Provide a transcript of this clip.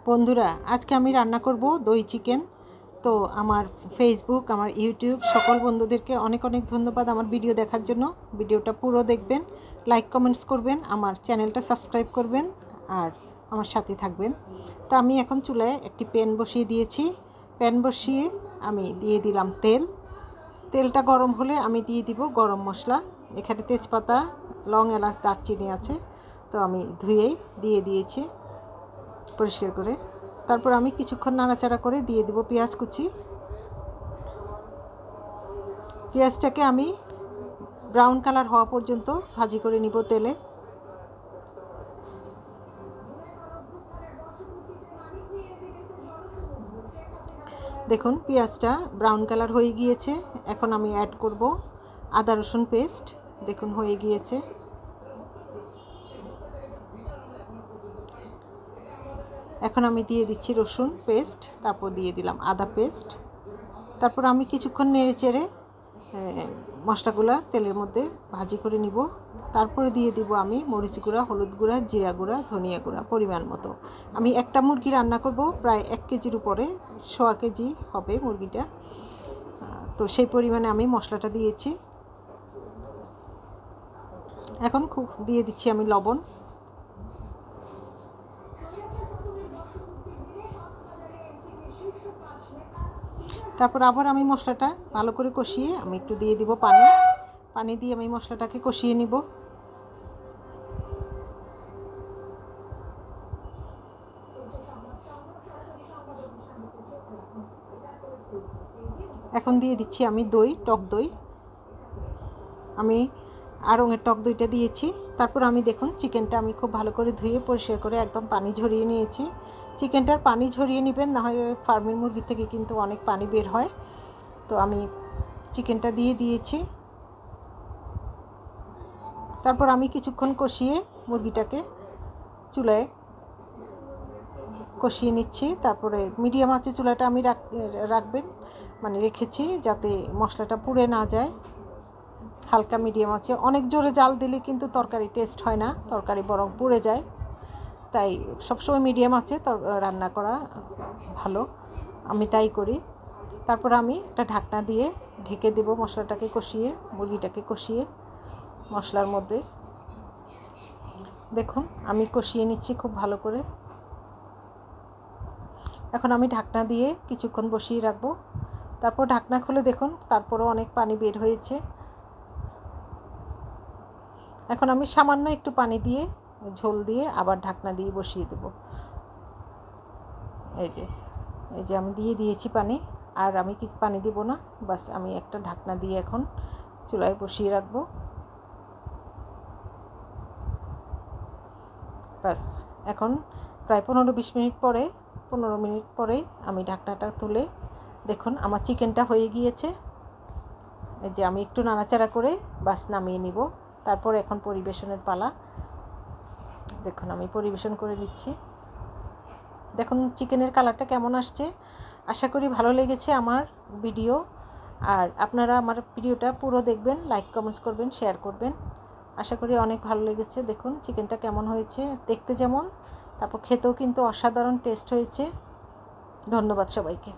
বন্ধুরা, আজকে আমি রান্না করব দই চিকেন। তো আমার ফেসবুক, আমার ইউটিউব সকল বন্ধুদেরকে অনেক অনেক ধন্যবাদ আমার ভিডিও দেখার জন্য। ভিডিওটা পুরো দেখবেন, লাইক কমেন্টস করবেন, আমার চ্যানেলটা সাবস্ক্রাইব করবেন আর আমার সাথে থাকবেন। তো আমি এখন চুলায় একটি প্যান বসিয়ে দিয়েছি। প্যান বসিয়ে আমি দিয়ে দিলাম তেল। তেলটা গরম হলে আমি দিয়ে দিব গরম মশলা। এখানে তেজপাতা, লং, এলাচ, দারচিনি আছে। তো আমি ধুয়েই দিয়ে দিয়েছি পরিষ্কার করে। তারপর আমি কিছুক্ষণ নাড়াচাড়া করে দিয়ে দেব পেঁয়াজ কুচি। পেঁয়াজটাকে আমি ব্রাউন কালার হওয়া পর্যন্ত ভাজি করে নিব তেলে। দেখুন পেঁয়াজটা ব্রাউন কালার হয়ে গিয়েছে। এখন আমি অ্যাড করব আদা রসুন পেস্ট। দেখুন হয়ে গিয়েছে। এখন আমি দিয়ে দিচ্ছি রসুন পেস্ট, তারপর দিয়ে দিলাম আদা পেস্ট। তারপর আমি কিছুক্ষণ নেড়ে চেড়ে মশলাগুলো তেলের মধ্যে ভাজি করে নিব। তারপরে দিয়ে দিব আমি মরিচ গুঁড়া, হলুদ গুঁড়া, জিরা গুঁড়া, ধনিয়া গুঁড়া পরিমাণ মতো। আমি একটা মুরগি রান্না করব, প্রায় 1 কেজির উপরে, 1.25 কেজি হবে মুরগিটা। তো সেই পরিমাণে আমি মশলাটা দিয়েছি। এখন খুব দিয়ে দিচ্ছি আমি লবণ। তারপর আবার আমি মশলাটা ভালো করে কষিয়ে আমি একটু দিয়ে দিব পানি। পানি দিয়ে আমি মশলাটাকে কষিয়ে নিব। এখন দিয়ে দিচ্ছি আমি দই, টক দই। আমি আড়ঙের টক দইটা দিয়েছি। তারপর আমি দেখুন চিকেনটা আমি খুব ভালো করে ধুয়ে পরিষ্কার করে একদম পানি ঝরিয়ে নিয়েছি। চিকেনটার পানি ঝরিয়ে নেবেন, না হয় ফার্মের মুরগি থেকে কিন্তু অনেক পানি বের হয়। তো আমি চিকেনটা দিয়ে দিয়েছি। তারপর আমি কিছুক্ষণ কষিয়ে মুরগিটাকে চুলায় কষিয়ে নিচ্ছি। তারপরে মিডিয়াম আঁচে চুলাটা আমি রাখবেন, মানে রেখেছি যাতে মশলাটা পুড়ে না যায়। হালকা মিডিয়াম আছে। অনেক জোরে জাল দিলে কিন্তু তরকারি টেস্ট হয় না, তরকারি বরং পুড়ে যায়। তাই সবসময় মিডিয়াম আছে রান্না করা ভালো, আমি তাই করি। তারপর আমি একটা ঢাকনা দিয়ে ঢেকে দেব মশলাটাকে কষিয়ে, মুরগিটাকে কষিয়ে মশলার মধ্যে। দেখুন আমি কষিয়ে নিচ্ছি খুব ভালো করে। এখন আমি ঢাকনা দিয়ে কিছুক্ষণ বসিয়ে রাখবো। তারপর ঢাকনা খুলে দেখুন তারপরও অনেক পানি বের হয়েছে। এখন আমি সামান্য একটু পানি দিয়ে ঝোল দিয়ে আবার ঢাকনা দিয়ে বসিয়ে দেব। এই যে আমি দিয়ে দিয়েছি পানি, আর আমি কিছু পানি দেব না। বাস আমি একটা ঢাকনা দিয়ে এখন চুলায় বসিয়ে রাখবো। বাস এখন প্রায় 15-20 মিনিট পরে, 15 মিনিট পরে আমি ঢাকনাটা তুলে দেখুন আমার চিকেনটা হয়ে গিয়েছে। এই যে আমি একটু নাড়াচাড়া করে বাস নামিয়ে নিব। তারপর এখন পরিবেশনের পালা। দেখুন আমি পরিবেশন করে নিচ্ছি। দেখুন চিকেনের কালারটা কেমন আসছে। আশা করি ভালো লেগেছে আমার ভিডিও। আর আপনারা আমার ভিডিওটা পুরো দেখবেন, লাইক কমেন্টস করবেন, শেয়ার করবেন। আশা করি অনেক ভালো লেগেছে। দেখুন চিকেনটা কেমন হয়েছে, দেখতে যেমন, তারপর খেতেও কিন্তু অসাধারণ টেস্ট হয়েছে। ধন্যবাদ সবাইকে।